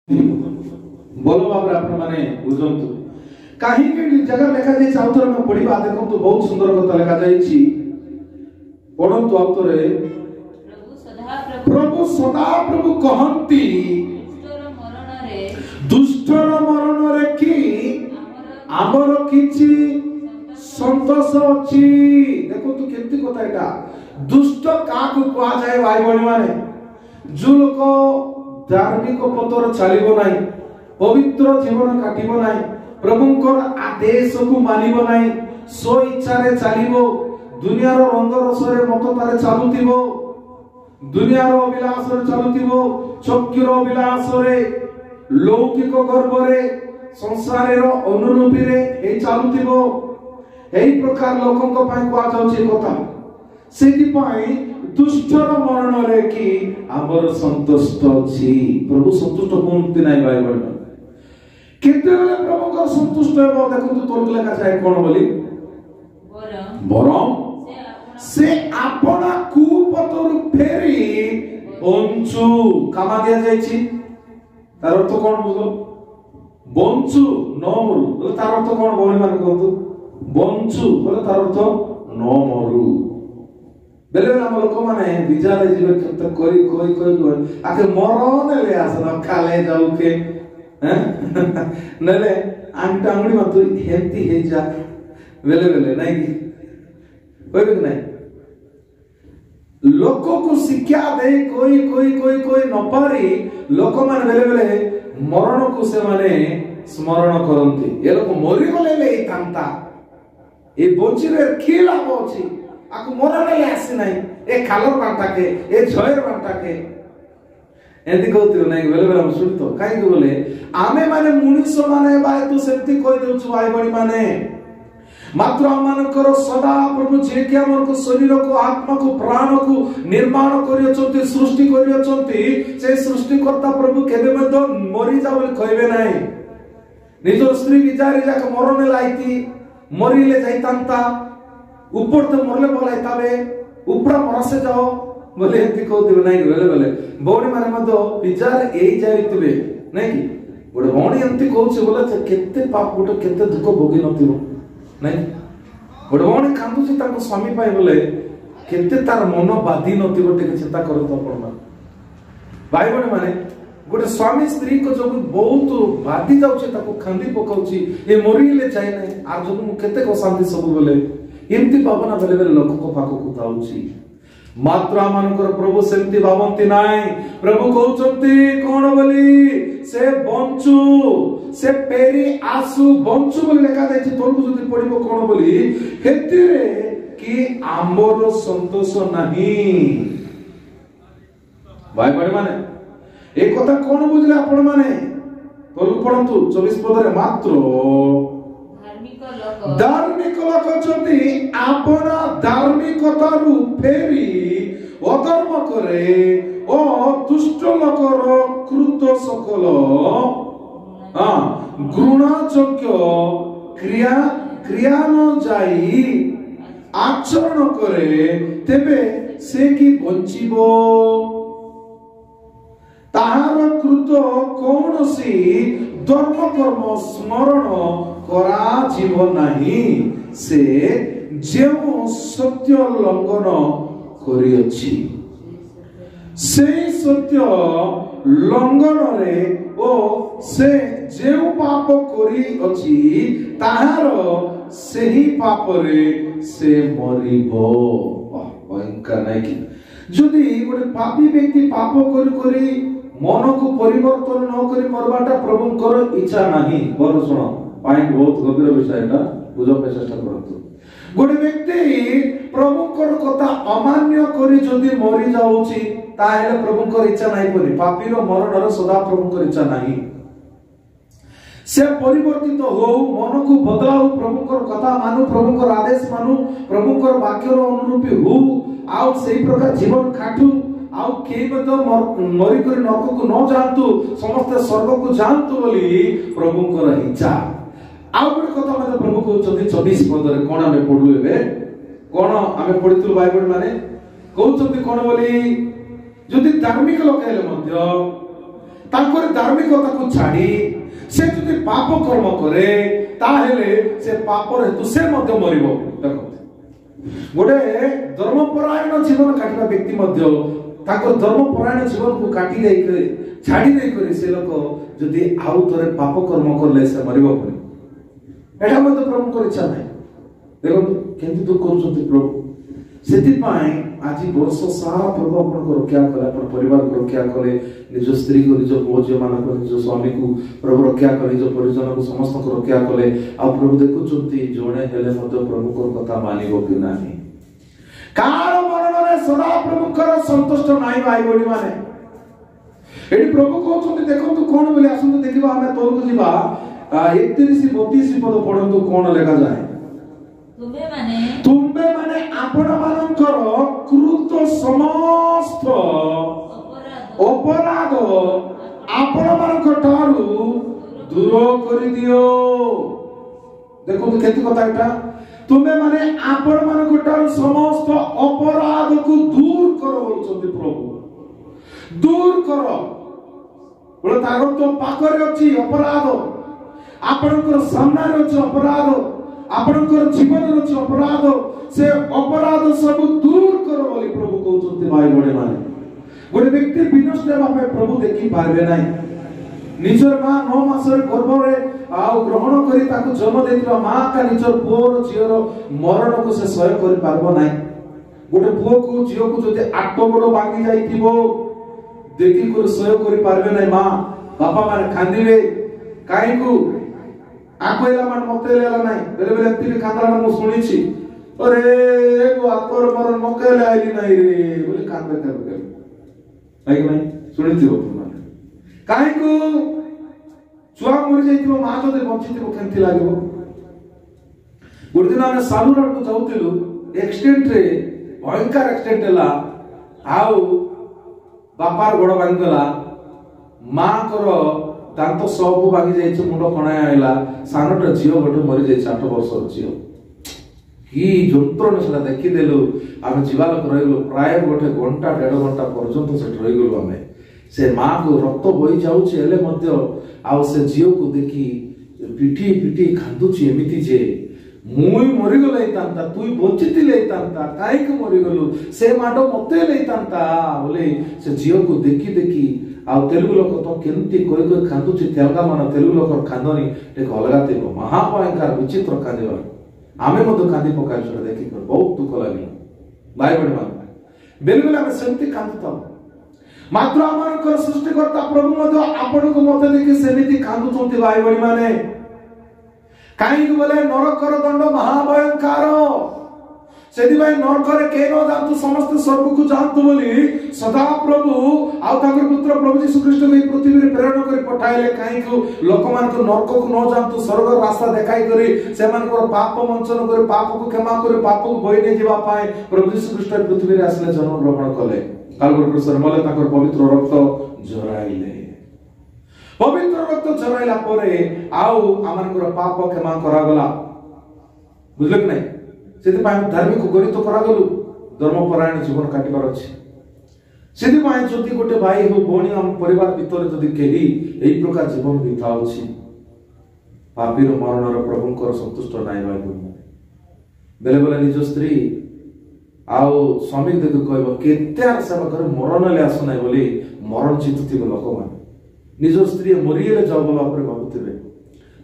ଭଲ ଭାବରେ ଆପଣ ମାନେ ବୁଝନ୍ତୁ କାହିଁକି ଜାଗା ଲେଖା ଯାଇଛି। ଆଉଥରେ ଆମେ ପଢିବା, ଦେଖନ୍ତୁ ବହୁତ ସୁନ୍ଦର କଥା ଲେଖା ଯାଇଛି। ପଢନ୍ତୁ ଆଉଥରେ। ପ୍ରଭୁ ସଦାପ୍ରଭୁ କହନ୍ତି, ଦୁଷ୍ଟର ମରଣରେ କି ଆମର କିଛି ସନ୍ତୋଷ ଅଛି। ଦେଖନ୍ତୁ କେମିତି କଥା ଏଟା। ଦୁଷ୍ଟ କାହାକୁ କୁହାଯାଏ ଭାଇ ଭଉଣୀ ମାନେ? ଯୋଉ ଲୋକ ଧାର୍ମିକ ପଥର ଚାଲିବ ନାହିଁ, ପବିତ୍ର ଜୀବନ କାଟିବ ନାହିଁ, ପ୍ରଭୁଙ୍କର ଆଦେଶକୁ ମାନିବ ନାହିଁ, ସ୍ୱ ଇଚ୍ଛାରେ ଚାଲିବ, ଦୁନିଆର ରଙ୍ଗ ରସରେ ମତତାରେ ଚାଲୁଥିବ, ଦୁନିଆର ଅଭିଳାଷରେ ଚାଲୁଥିବ, ଚକ୍ଷୁର ଅଭିଳାଷରେ, ଲୌକିକ ଗର୍ବରେ, ସଂସାରର ଅନୁରୂପୀରେ ଏଇ ଚାଲୁଥିବ, ଏହି ପ୍ରକାର ଲୋକଙ୍କ ପାଇଁ କୁହାଯାଉଛି କଥା। ସେଥିପାଇଁ ଦୁଷ୍ଟର ମରଣରେ କି ଆମର ସନ୍ତୁଷ୍ଟ ଅଛି। ପ୍ରଭୁ ସନ୍ତୁଷ୍ଟ ହୁଅନ୍ତି ନାହିଁ ଭାଇ ଭଉଣୀ। କେତେବେଳେ ପ୍ରଭୁଙ୍କର ସନ୍ତୁଷ୍ଟ ହେବ? ଦେଖନ୍ତୁ ତଳକୁ ଲେଖା ଯାଏ କଣ ବୋଲି, ବରଂ ସେ ଆପଣା କୁପଥରୁ ଫେରି ବଞ୍ଚୁ। କାମା ଦିଆଯାଇଛି, ତାର ଅର୍ଥ କଣ ବୁଝ? ବଞ୍ଚୁ ନ ମରୁ। ତାର ଅର୍ଥ କଣ ଭଉଣୀ ମାନେ କୁହନ୍ତୁ? ବଞ୍ଚୁ ବୋଲେ ତାର ଅର୍ଥ ନ ମରୁ। ବେଲେ ବେଲେ ଆମ ଲୋକମାନେ ବିଜାରେ ଯିବେ କେତେ କହି କହି କହି ଆକେ ମରଣ ନେଲେ ଆସ ନ ଖାଲେ ଯାଉ କେ ନେଲେ ଆଙ୍ଗୁଠି ଆଙ୍ଗୁଠି ମାତୁ ହେନ୍ତି ହେଇଯା ବେଲେ ବେଲେ ନାଇଁ କି କହିବେ କି ନାଇଁ? ଲୋକକୁ ଶିକ୍ଷା ଦେଇ କହି କହି କହି କହି ନ ପାରି ଲୋକମାନେ ବେଲେ ବେଲେ ମରଣକୁ ସେମାନେ ସ୍ମରଣ କରନ୍ତି। ଏ ଲୋକ ମରିଗଲେ ହେଇଥାନ୍ତା, ଏ ବଞ୍ଚିରେ କି ଲାଭ ଅଛି? ଆକୁ ମରଣ ଆସି ନାହିଁ, ଏ ଖାଲର ବାଣ୍ଟାକେ, ଏ ଝୟର ବାଣ୍ଟାକେ ଏମିତି କହୁଥିବ ନାଇଁ? ବେଲେ ବେଲେ ଆମେ ଶୁଣିଥାଉ। କାହିଁକି ବୋଲେ ଆମେ ମାନେ ମଣିଷ ମାନେ ବା ତୁ ସେମିତି କହିଦେଉଛୁ ଭାଇ ଭଉଣୀ ମାନେ। ମାତ୍ର ଆମମାନଙ୍କର ସଦା ପ୍ରଭୁ ଯିଏକି ଆମକୁ ଶରୀରକୁ, ଆତ୍ମାକୁ, ପ୍ରାଣକୁ ନିର୍ମାଣ କରିଅଛନ୍ତି, ସୃଷ୍ଟି କରିଅଛନ୍ତି, ସେ ସୃଷ୍ଟିକର୍ତ୍ତା ପ୍ରଭୁ କେବେ ମଧ୍ୟ ମରିଯା ବୋଲି କହିବେ ନାହିଁ। ନିଜର ସ୍ତ୍ରୀ ବିଚାରି ଯାକ ମରଣ ଲାଇତି ମରିଲେ ଯାଇଥାନ୍ତା, ଉପର ତ ମରଲେ ଭଲ ହେଇଥାବେ, ଉପର ମରସେ ଯାଅ ବୋଲେ ଏମିତି କହୁଥିବେ ନାଇଁ? ବେଲେ ବେଲେ ଭଉଣୀ ମାନେ ମଧ୍ୟ ବିଚାର ଏଇ ଯାଇଥିବେ ନାଇଁ କି? ଗୋଟେ ଭଉଣୀ ଏମିତି କହୁଛି ବୋଲେ କେତେ ପାପ, ଗୋଟେ କେତେ ଦୁଃଖ ଭୋଗି ନଥିବ ନାଇଁ? ଗୋଟେ ଭଉଣୀ କାନ୍ଦୁଛି ତାଙ୍କ ସ୍ୱାମୀ ପାଇଁ ବୋଲେ କେତେ ତାର ମନ ବାଧି ନଥିବ, ଟିକେ ଚିନ୍ତା କରନ୍ତୁ ଆପଣ ମାନେ। ଭାଇ ଭଉଣୀ ମାନେ, ଗୋଟେ ସ୍ୱାମୀ ସ୍ତ୍ରୀଙ୍କ ଯୋଗୁଁ ବହୁତ ବାଧି ଯାଉଛି, ତାକୁ କାନ୍ଦି ପକାଉଛି, ଏ ମରିଲେ ଯାଇ ନାହିଁ, ଆର ଯୋଗୁଁ ମୁଁ କେତେ ଅଶାନ୍ତି ସବୁବେଳେ, ଏମିତି ଭାବନା ବେଳେ ବେଳେ ଲୋକଙ୍କ ପାଖକୁ ଥାଉଛି। ମାତ୍ର ଆମମାନଙ୍କର ପ୍ରଭୁ ସେମିତି ଭାବନ୍ତି ନାହିଁ। ପ୍ରଭୁ କହୁଛନ୍ତି କଣ ବୋଲି? ସେ ବଞ୍ଚୁ, ସେ ଫେରି ଆସୁ। ବଞ୍ଚୁ ବୋଲି ଲେଖା ଯାଇଛି। ତଳକୁ ଯଦି ପଢିବ କଣ ବୋଲି, ସେଥିରେ କି ଆମର ସନ୍ତୋଷ ନାହିଁ। ଭାଇ ଭଉଣୀ ମାନେ, ଏ କଥା କଣ ବୁଝିଲେ ଆପଣ ମାନେ? ତଳକୁ ପଢନ୍ତୁ 24 ପଦରେ। ମାତ୍ର ଧାର୍ମିକ ଲୋକ ଯଦି ଆପଣା ଧାର୍ମିକତାରୁ ଫେରି ଅଧର୍ମ କରେ ଓ ଦୁଷ୍ଟ ଲୋକର କୃତ ସକଲ ଘୃଣାଯୋଗ୍ୟ କ୍ରିୟାନୁଯାୟୀ ଆଚରଣ କରେ, ତେବେ ସେ କି ବଞ୍ଚିବ? ତାହାର କୃତ କୌଣସି ଧର୍ମକର୍ମ ସ୍ମରଣ କରାଯିବ ନାହିଁ। ସେ ଯେଉଁ ସତ୍ୟ ଲଙ୍ଘନ କରିଅଛି, ସେହି ସତ୍ୟ ଲଙ୍ଘନରେ ଓ ସେ ଯେଉଁ ପାପ କରିଅଛି ତାହାର ସେହି ପାପରେ ସେ ମରିବ। ଭୟଙ୍କର ନାଇଁ କି? ଯଦି ଗୋଟେ ପାପୀ ବ୍ୟକ୍ତି ପାପ କରି କରି ମନକୁ ପରିବର୍ତ୍ତନ ନ କରି ମରବାଟା ପ୍ରଭୁଙ୍କର ଇଚ୍ଛା ନାହିଁ। ବର ଶୁଣ, ପଏଣ୍ଟ ବହୁତ ଗଭୀର ବିଷୟ, ଏଟା ବୁଝିବା ପାଇଁ ଚେଷ୍ଟା କରନ୍ତୁ। ଗୋଟେ ବ୍ୟକ୍ତି ପ୍ରଭୁଙ୍କର କଥା ଅମାନ୍ୟ କରି ଯଦି ମରି ଯାଉଛି, ତାହେଲେ ପ୍ରଭୁଙ୍କର ଇଚ୍ଛା ନାହିଁ ବୋଲି। ପାପୀର ମରଣର ସଦା ପ୍ରଭୁଙ୍କର ଇଚ୍ଛା ନାହିଁ। ସେ ପରିବର୍ତ୍ତିତ ହଉ, ମନକୁ ବଦଳାଉ, ପ୍ରଭୁଙ୍କର କଥା ମାନୁ, ପ୍ରଭୁଙ୍କର ଆଦେଶ ମାନୁ, ପ୍ରଭୁଙ୍କର ବାକ୍ୟର ଅନୁରୂପୀ ହଉ, ଆଉ ସେଇ ପ୍ରକାର ଜୀବନ କାଟୁ, ଆଉ କେହି ମଧ୍ୟ ମରିକରି ନରକକୁ ନ ଯାଆନ୍ତୁ, ସମସ୍ତେ ସ୍ୱର୍ଗକୁ ଯାଆନ୍ତୁ ବୋଲି ପ୍ରଭୁଙ୍କର ଇଚ୍ଛା। ଆଉ ଗୋଟେ କଥା ମଧ୍ୟ ପ୍ରଭୁ କହୁଛନ୍ତି 24 ପଦରେ। କଣ ଆମେ ପଢିଲୁ ଏବେ? କଣ ଆମେ ପଢିଥିଲୁ ଭାଇ ଭଉଣୀ ମାନେ? କହୁଛନ୍ତି କଣ ବୋଲି? ଯଦି ଧାର୍ମିକ ଲୋକ ହେଲେ ମଧ୍ୟ तांकर धार्मिकता को छाड़ी से जदि पाप कर्म करे ताहेले से पापर हेतु से मध्य मरिबो। देखो गोटे धर्मपरायण जीवन काटिबा व्यक्ति मध्य तांकर धर्मपरायण जीवन को काटी दे करे छाड़ी दे करे से लोक जदि आउ थरे पाप कर्म करले से मरिबो पड़े। एटा मध्य प्रभु को इच्छा नहीं। देखो केंति दुख करूछंती प्रभु सेति पाए आज वर्ष सारा प्रभु अपन को रक्षा करे अपन परिवार को रक्षा करे निज स्त्री को निज पुओ जे मान को निज स्वामी को प्रभु रक्षा करे निज परिजन को समस्त को रक्षा करे आ प्रभु देखुछंती जोणे हेले मध्य प्रभु को कथा मानिबो कि नाही कार मरण रे सदा प्रभु कर संतुष्ट नाही भाई बोली माने एडी प्रभु कहउछंती देखंतु कोन बोले आसंतु देखिबा हमें तोरको जीवा 31 32 पद पढंतु कोन लेखा जाय तुम्बे माने आपण मानकर कृत समस्त अपराध आपण मानकर ठारू दूर करि दियो। देखो तो केति कथा एटा तुम्बे माने आपण मानकर ठारू समस्त अपराध को दूर करो बोलछथि प्रभु दूर करो बोले तारो तो पाखरे अछि अपराध आपनकर सामने अछि अपराध आपनकर जीवन अछि अपराध से अपराध सब दूर करो बोली प्रभु कहउछथि भाई बड़े माने गोटे व्यक्ति विनष्ट हेबा पे प्रभु देखि पारबे नाही निजर मां 9 मासर गर्भ रे आ ग्रहण करी ताकु जन्म देतिबा मां का निजर पुओर झियर मरण को से सहय करि पारबो नाही। गोटे पुओ को झियो को जदि आटो बड़ बांगी जाइतिबो देखि को सहय करि पारबे नाही मां बापा माने खांदिबे काई को आकोइला मान मकेला नाही बेले बेले एति खांदाला मु सुनिछि अरे वो आकोर मरण मकेला आइली नाही रे बोले कांदे करबे आई नाही सुनिथिबो तुमाने काई को छुआ मरि जाइतिबो मा जदि बंचितिबो केंति लागिबो। गुड दिन हम सालुराड को जाउतिलु एक्सीडेंट रे भयंकर एक्सीडेंट हला आउ बापार गोड़ भांगला मां करो दांत सब भांगी जाइछ मुंड कणा आइला सानटा जियो गोटे मरि जाइछ 8 वर्षर जियो की जंत्रण सेला देखि देलु हम जीवाल रहिगलु प्राय गोटे घंटा 1.5 घंटा पर्यंत से रहिगलु हमें से मां को रक्त बही जाउछ एले मध्य आ से जियो को देखि पिठी पिठी खांदुछि एमिति जे मुई मरि गलै तांता तुई बचिति ले तांता काई को मरि गलु से माडो मते ले तांता बोले से जियो को देखि देखि आ तेलुगु लोक तो केंति कोई कोई खांदुछि तेलगा मन तेलुगु लोक खांदनी एक अलगा तेलो महाभयंकर विचित्र कांदिबा आमे मधु कांदी पकाइ छडा देखि कर बहुत दुख लागिला भाई बड़ मान बेले बेले हम सेंति कांदुता मात्र आमानकर सृष्टिकर्ता प्रभु मधु आपण को मते देखि सेमिति कांदुछंती भाई बड़ी माने काई बोले नरकर दंड महाभयंकर सेदी भाई नरकर के न जानतु समस्त स्वर्ग को जानतु बोली सदा प्रभु आ ताकर पुत्र प्रभु यीशु ख्रीष्ट को पृथ्वी रे प्रेरण करी पठाइले काई को लोक मान को नरक को न जानतु स्वर्ग रास्ता देखाई करी से मान को पाप मोचन करी पाप को क्षमा करी पाप को बोई ने जीवा पाए प्रभु यीशु ख्रीष्ट पृथ्वी रे आसले जन्म ग्रहण कले कालवर कृष्ण मले ताकर पवित्र रक्त झराइले पवित्र रक्त झराइला परे आउ आमानकर पाप क्षमा करा गला बुझले कि नहीं सेति पाए धार्मिक गणित करा गलु धर्मपरायण जीवन काटिबार अछि सेति पाए जति गोटे भाई हो बोणी हम परिवार भीतर जति केही एई प्रकार जीवन बिताउछि पापीर मरणर प्रभुंकर संतुष्ट नाइ भाई बेले बेले निज स्त्री आउ स्वामी देख कहबो केते सेवा कर मरण ले आसु नाइ बोली मरण चितुति लोक मान निज स्त्री मरियले जाउ बोला पर भाबुतिबे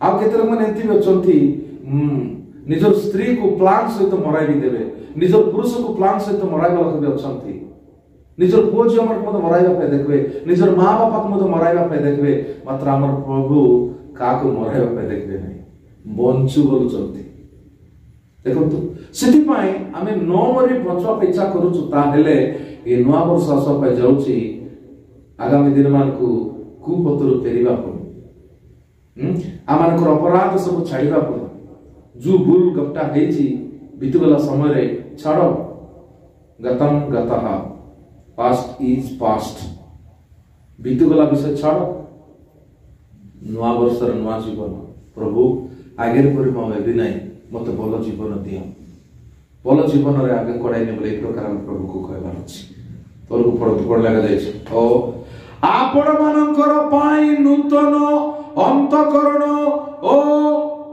आ केते लोक मन एति अछंती निज स्त्री को प्लान सहित मराई भी देबे निज पुरुष को प्लान सहित मराइबा लोक भी अछंती निज पुओ जे हमर मत मराइबा पे देखबे निज मां बापा को मत मराइबा पे देखबे मात्र हमर प्रभु का को मराइबा पे देखबे नहीं बंचु बोलुचंती देखंतु सेति पाए हमें नो मरी बंचवा पे इच्छा करूछु ता हेले ए नवा वर्ष आस पे जाउची आगामी दिन मान को कुपतरु फेरिबा पड़ो आमानकर अपराध सब छाड़िबा पड़ो जो भूल गपटा हेची बीतगला समय रे छाड़ो गतम गतः पास्ट इज पास्ट बीतगला विषय छाड़ो नवा वर्षर नवा जीवन प्रभु आगे पर भी नहीं मत भल जीवन दियो भल जीवन रे आगे कड़ाई ने बोले एक प्रकार प्रभु को कहबार अछि तोर को पड़ लगा जाय छै ओ आपण मानकर पाई नूतन अंतकरण ओ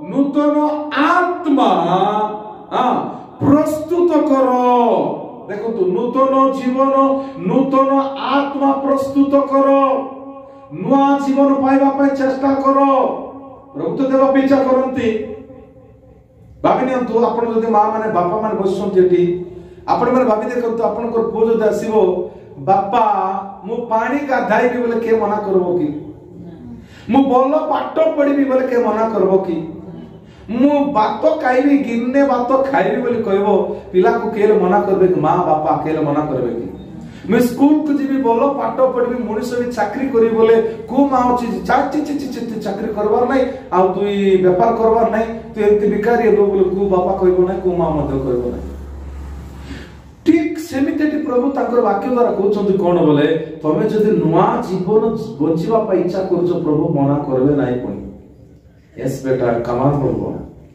नूतन आत्मा प्रस्तुत कर। देखो तो नूतन जीवन नूतन आत्मा प्रस्तुत कर, नुआ जीवन पाइबा पाई चेष्टा कर। प्रभु तो देवा पीछा करती भाभी नियंतु आपण जदि मां माने बापा माने बसछन्ती एठी आपण माने भाभी देखंतु आपनकर पुओ जदि आसीबो बापा मु पानी गाधाइबी बोले के मना करबो कि, मु बोलो पाठ पढिबी बोले के मना करबो कि, मु बात खाइबी गिन्ने बात खाइबी बोले कहबो पिला को केले मना करबे कि मां बापा केले मना करबे कि, मैं स्कूल को जीवी बोलो पाठ पढिबी मनुष्य भी चाकरी करी बोले को मां अछि चाची चाकरी करबार नै आ तुई व्यापार करबार नै तू एंती भिखारी हेबो बोले को बापा कहबो नै को मां मध्य कहबो नै। ठीक सेमिति प्रभु ताकर वाक्य द्वारा कहउछन्ती कोन बोले तमे जदि नुआ जीवन बंचिबा पई इच्छा करछो प्रभु मना करबे नै कोनी। यस बेटा कमाल करबो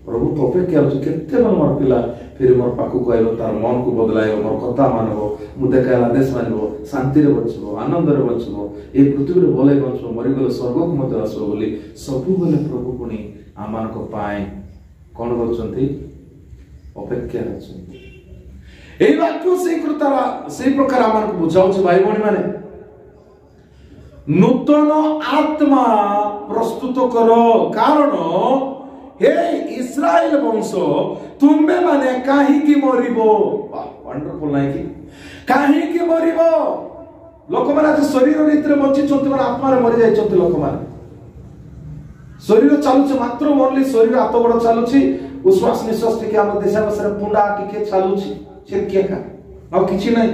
प्रभु तो अपेक्षा अछि केते मन मोर पिला फिर मोर पाखु कहबो तार मन को बदलाइबो मोर कथा मानबो मु देखाइला आदेश मानबो शांति रे बचबो आनंद रे बचबो ए पृथ्वी रे भले बचबो मरि गले स्वर्ग को मते आसबो बोली सबु बोले प्रभु पुनी आमान को पाए कोन करछन्ती अपेक्षा रछन्ती। एई वाक्य से प्रकार आमान को बुझाउछ भाई भणी माने नूतन आत्मा प्रस्तुत करो कारण हे इस्राएल वंश तुम्बे माने काहे की मरिबो। वंडरफुल नाही कि काहे की मरिबो। लोक माने आज शरीर रीति रे बंची चंती माने आत्मा रे मरि जाय चंती लोक माने शरीर चालुछ मात्र ओनली शरीर हाथ गोड़ चालुछि उश्वास निश्वास टिके हम देशा बसरे पुंडा टिके चालुछि छिरके का आ किछि नै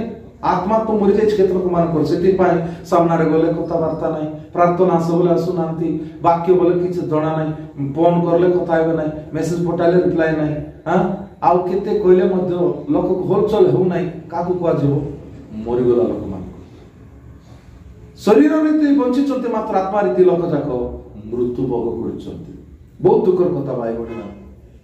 आत्मा तो मरि जाय क्षेत्र को मान कर सेति पाई सामना रे गले कथा वार्ता नै प्रार्थना सबले आसुनांती वाक्य बोले किछ जणा नै फोन करले कथा हेबे नै मेसेज पठाले रिप्लाई नै हां आउ केते कहले मध्य लोक होलचल हेउ नै काकू को जेबो मरि गला लोक मान शरीर रीति बंची चंते मात्र आत्मा रीति लोक जाको मृत्यु भोग करछन्ती। बहुत दुखर कथा भाई बडी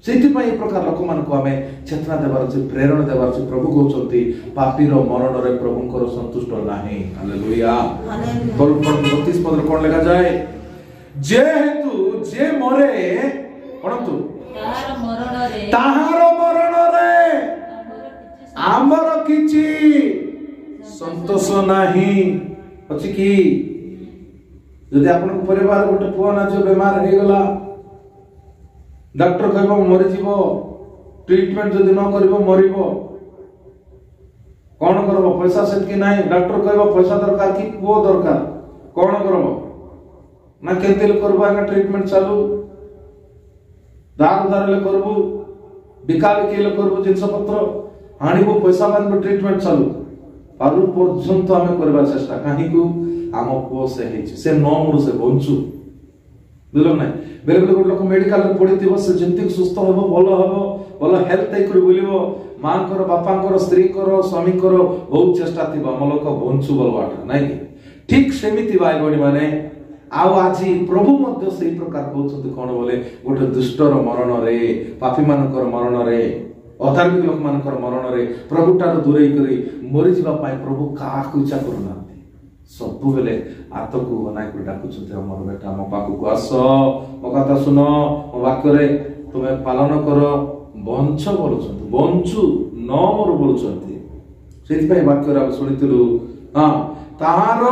सेति पई ए प्रकार लोक मान को हमें चेतना देबार छै प्रेरणा देबार छै। प्रभु कहउछन्ती पापीर मरण रे प्रभुंकर संतुष्ट नाही। हालेलुया। हालेलुया। 32 पद रे कोन लेखा जाय जेहेतु जे मरे पढंतु ताहार मरण रे आमर किछि संतोष नाही अछि कि। यदि आपन परिवार गोटे पुआ ना जो बीमार हे गला डॉक्टर कहबो मरि जीवो ट्रीटमेंट जदि न करबो मरिबो कोन करबो पैसा सेतकी नाही डॉक्टर कहबो पैसा दरकार कि पुओ दरकार कोन करबो ना केतेल करबो ना ट्रीटमेंट चालू दार दारले करबो बिकाल केले करबो जिंस पत्र हानिबो पैसा मानबो ट्रीटमेंट चालू पारु पर्यंत हमें करबा चेष्टा काहे को आम पुओ से हेछि से न मरु से बंचु बुझलो नै। बेले बेले गोट लोक मेडिकल रे पडिथिबो से जेंति सुस्थ होबो भलो हेल्थ ए करि बोलिबो मां कर बापा कर स्त्री कर स्वामी कर बहुत चेष्टा थिबो हम लोक बंचु बोलवाटा नै कि ठीक सेमिति भाई बडी माने आउ आजी प्रभु मध्य सेही प्रकार कहउछथि कोन बोले गोटे दुष्टर मरण रे पापी मानकर मरण रे अधार्मिक लोक मानकर मरण रे प्रभु तार दूरे करी मरि जिबा पाई प्रभु का इच्छा करना सब बेले आत को बनाई को डाकुछते हमर बेटा मो पाकु को आस मो कथा सुनो मो वाक्य रे तुमे पालन करो बंच बोलछंती बंचु न मोर बोलछंती सेति पई वाक्य रे सुनितिलु हां ताहार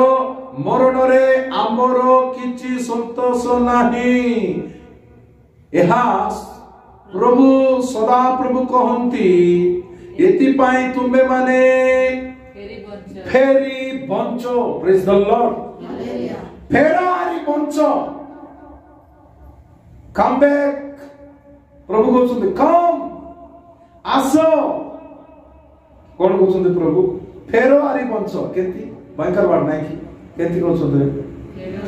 मरण रे आमर किछि संतोष नाही। एहा प्रभु सदा प्रभु कहंती एति पई तुमे माने फेरी बंचो प्रेज द लॉर्ड हालेलुया फेरारी बंचो कम बैक प्रभु कहउछन्ती कम आसो कोन कहउछन्ती प्रभु फेरारी बंचो केति भयंकर बात नै कि केति कहउछन्ती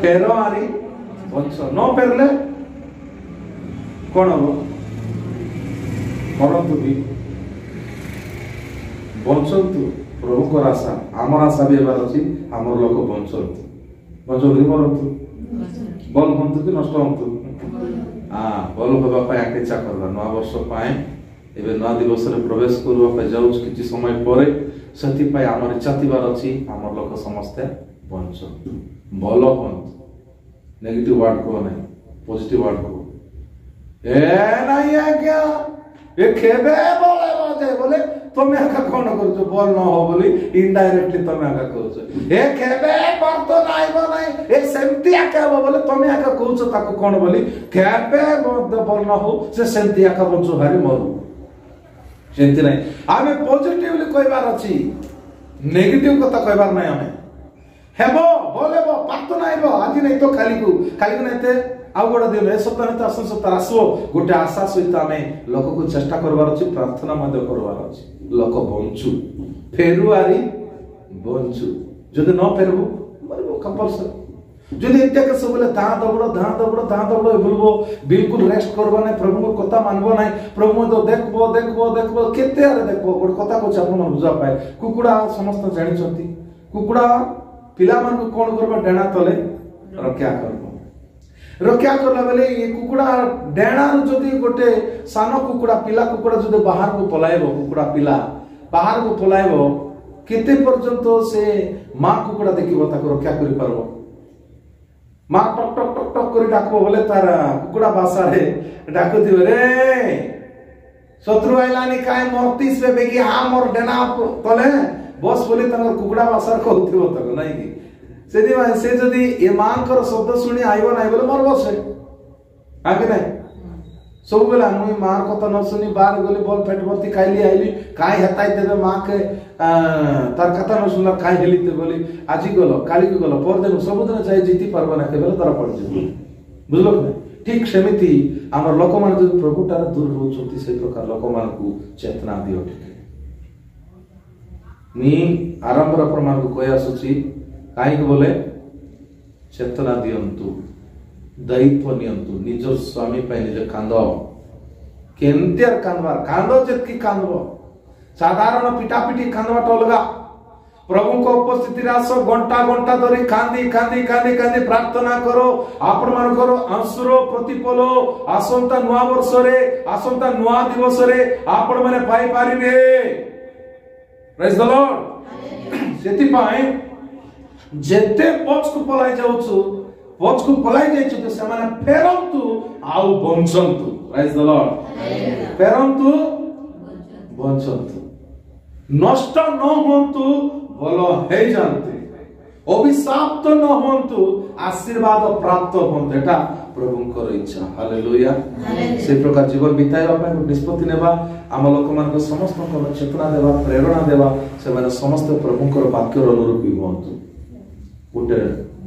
फेरारी बंचो न फेरले कोन हो परंतु भी बंचंतु प्रभु को आशा आमर आशा भी एबार अछि आमर लोक बंचंतु बंचंतु मरंतु बल हंतु कि नष्ट हंतु बल होबा पाए आकेचा करबा नवा वर्ष पाए एबे नवा दिवस रे प्रवेश करबा पाए जाउछ किछि समय परे सति पाए आमर इच्छा थिबार अछि आमर लोक समस्त बंचंतु। भल कहतु नेगेटिव वर्ड कह ना पॉजिटिव वर्ड कह ए नहीं आज्ञा ए खेबे बोले तुम्हें आका कौन करूछ बोल न हो बोली इनडायरेक्टली तुम्हें आका कहूछ ए खेबे बर्तो नाइबो नाही ए सेमती आका बोले तुम्हें आका कहूछ ताको कौन बोली खेबे बोल न हो से सेमती आका बंचो हारी मरु सेमती नहीं आमे पॉजिटिवली कहबार अछि नेगेटिव कथा कहबार नाही आमे हेबो बोलेबो पातो नाइबो आज नहीं तो खाली को नहीं ते आउ गोटे दिन ए सप्ताह नहीं तो आसन सप्ताह आसो गोटे आशा सहित आमे लोक को चेष्टा करबार अछि प्रार्थना मध्य करबार अछि लोक बंचु फेरुआरी बंचु जदि न फेरबो मरबो कंपलसरी जदि एते के सब बोले धा दबड़ो बोलबो बिल्कुल रेस्ट करबो नै प्रभु को कथा मानबो नै प्रभु तो देखबो केते आरे देखबो गोटे कथा को आपण बुझा पाए कुकुड़ा समस्त जानि छथि कुकुड़ा पिला मान को कोन करबो डेना तले रक्षा करला बेले ये कुकुड़ा डेना जदि गोटे सानो कुकुड़ा पिला कुकुड़ा जदि बाहर को पलाइबो कुकुड़ा पिला बाहर को पलाइबो केते पर्यंत से मां कुकुड़ा देखिबो ताको रक्षा करि परबो मां टक टक टक टक करि डाकबो बोले तार कुकुड़ा भाषा रे डाको दिबे रे शत्रु आइलानी काय मोरतीस पे बेगी आ मोर डेना तले बस बोले तंगर कुकुड़ा भाषा कहउथिबो तको नाही कि सेदी माने से जदी ए मानकर शब्द सुनी आइबो नाही बोले मरबो से आके नाही सब बेला मुई मार कथा न सुनी बार गली बॉल पेट भर्ती खाइली आइली काय हेताई देबे मां के तार कथा न सुनला काय हेलिते बोली आजि गलो काली को गलो पर दिन सब दिन चाहे जीती परबो ना केबे तारा पड़ जे बुझलो कि ठीक सेमिति हमर लोक मान जो प्रभु तार दूर रहउछथि से प्रकार लोक मान को चेतना दियो ठीक मी आरंभ र प्रमाण को कय आसुची काई को बोले चेतना दियंतु दायित्व नियंतु निजर स्वामी पे निज कांद केंतियर कांदवार कांदो जतकी कांदबो साधारण पिटापिटी कांदवा टलगा प्रभु को उपस्थिति रासो घंटा धरी कांदी प्रार्थना करो आपण मान करो आंसुरो प्रतिफलो आसंता नुआ वर्ष रे आसंता नुआ दिवस रे आपण माने पाई पारिबे प्रेज द लॉर्ड सेति पाए जेते पछ को पलाई जाउछु पछ को पलाई जाइछु तो समान फेरंतु आउ बंचंतु प्रेज द लॉर्ड फेरंतु बंचंतु नष्ट न होंतु भलो हे जानते अभिशाप्त न होंतु आशीर्वाद प्राप्त होंतु एटा प्रभुंकर इच्छा हालेलुया से प्रकार जीवन बिताइबा पय निष्पत्ति नेबा आम लोक मान समस्त चेतना देवा प्रेरणा देवा से माने समस्त प्रभुंकर वाक्यर अनुरूपी होंतु गोटे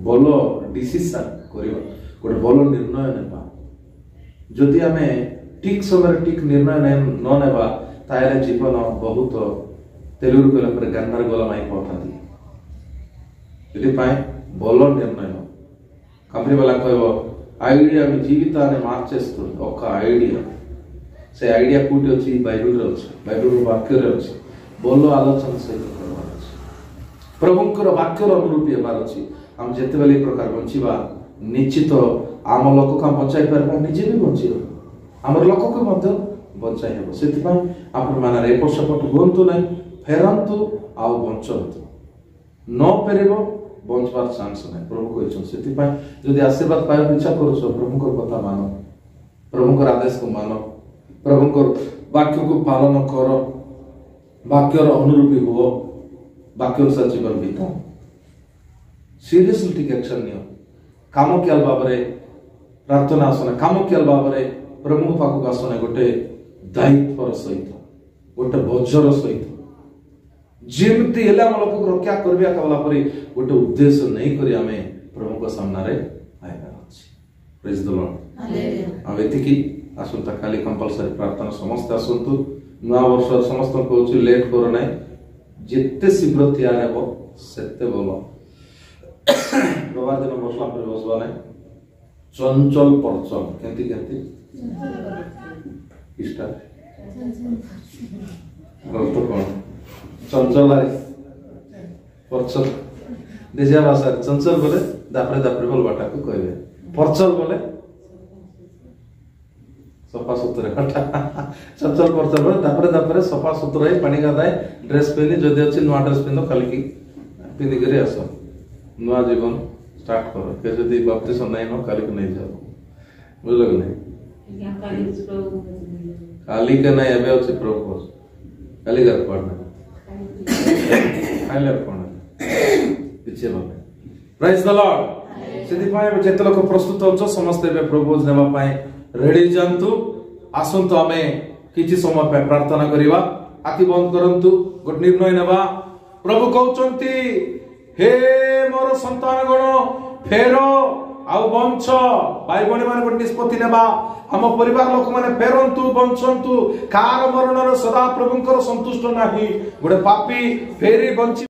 बोलो डिसीजन करिबा गोटे बोलो निर्णय नेबा जदि आमे ठीक समय ठीक निर्णय न नेबा तायले जीवन बहुत तेलुगु कहला पर गन्नर गोलमाई पथाती एटी पाए बोलो निर्णय कंपनी वाला कहबो आइडिया में जीवित आने मार्चेस्तु ఒక आइडिया से आइडिया कोठी अछि बाइबल रे अछि बाइबल वाक्य रे अछि बोलो आलोचना सहित करबार अछि प्रभुंकर वाक्य अनुरूपी हेबार अछि हम जेते बेले प्रकार बंचिबा निश्चित आम लोक का बचाई परबा निजे भी बंचिबा हमर लोक को मध्य बचाई हेबो सेति पय आपण माने रे सपोर्ट होंतु नै फेरंतु आउ बंचंतु न पेरेबो बंचबार चांस नै प्रभु कहछन सेति पय जदि आशीर्वाद पाय इच्छा करछो प्रभुकर कथा मानो प्रभुकर आदेश को मानो प्रभुकर वाक्य को पालन करो वाक्यर अनुरूपी हो वाक्य अनुसार जीवन बीता सीरियसली टेक एक्शन नियो काम कियाल बाबरे प्रार्थना आसने काम कियाल बाबरे प्रभु पाखु आसने गोटे दायित्वर सहित गोटे बोझर सहित जेमती हेले हम लोक रक्षा करबिया कबला परी गोटे उद्देश्य नहीं करी हमें प्रभु को सामने रे आइबा अछि प्रेज द लॉर्ड हालेलुया अब एतिकी आसंता खाली कंपलसरी प्रार्थना समस्त आसंतु नवा वर्ष समस्त कहउछि लेट करो नै जेते शीघ्र तैयार हेबो सेते बोलो रविवार दिन बसला पर बसबा नै चंचल परचल केंती इष्टा गलत कोन चंचल है परचल देजिया भाषा चंचल बोले दापरे बोल बाटा को कहबे परचल बोले सफा सुतरे हटा चंचल परचल बोले दापरे सफा सुतरे पानी गादाय ड्रेस पहनी जदि अछि नुआ ड्रेस पिनो खाली की पिंदी करे आसो नुआ जीवन स्टार्ट करो के जदी बपतिस्मा नहीं न काली को नहीं जाओ बुझलो कि नहीं काली का नहीं अबे अछि प्रभु काली कर पड़ना खाइले पड़ना पीछे न प्रेज द लॉर्ड सेति पाए जेते लोक प्रस्तुत होचो समस्त बे प्रभु नेबा पाए रेडी जानतु आसंतु आमे किछि समय पे प्रार्थना करिवा आखि बंद करंतु गोट निर्णय नेबा प्रभु कहउचंती हे मोर संतान गण फेरो आउ बंच भाई बणी मान गोटे निष्पत्ति नेबा हम परिवार लोक माने फेरंतु बंचंतु कार मरणर सदा प्रभुंकर संतुष्ट नाही गोटे पापी फेरी बंची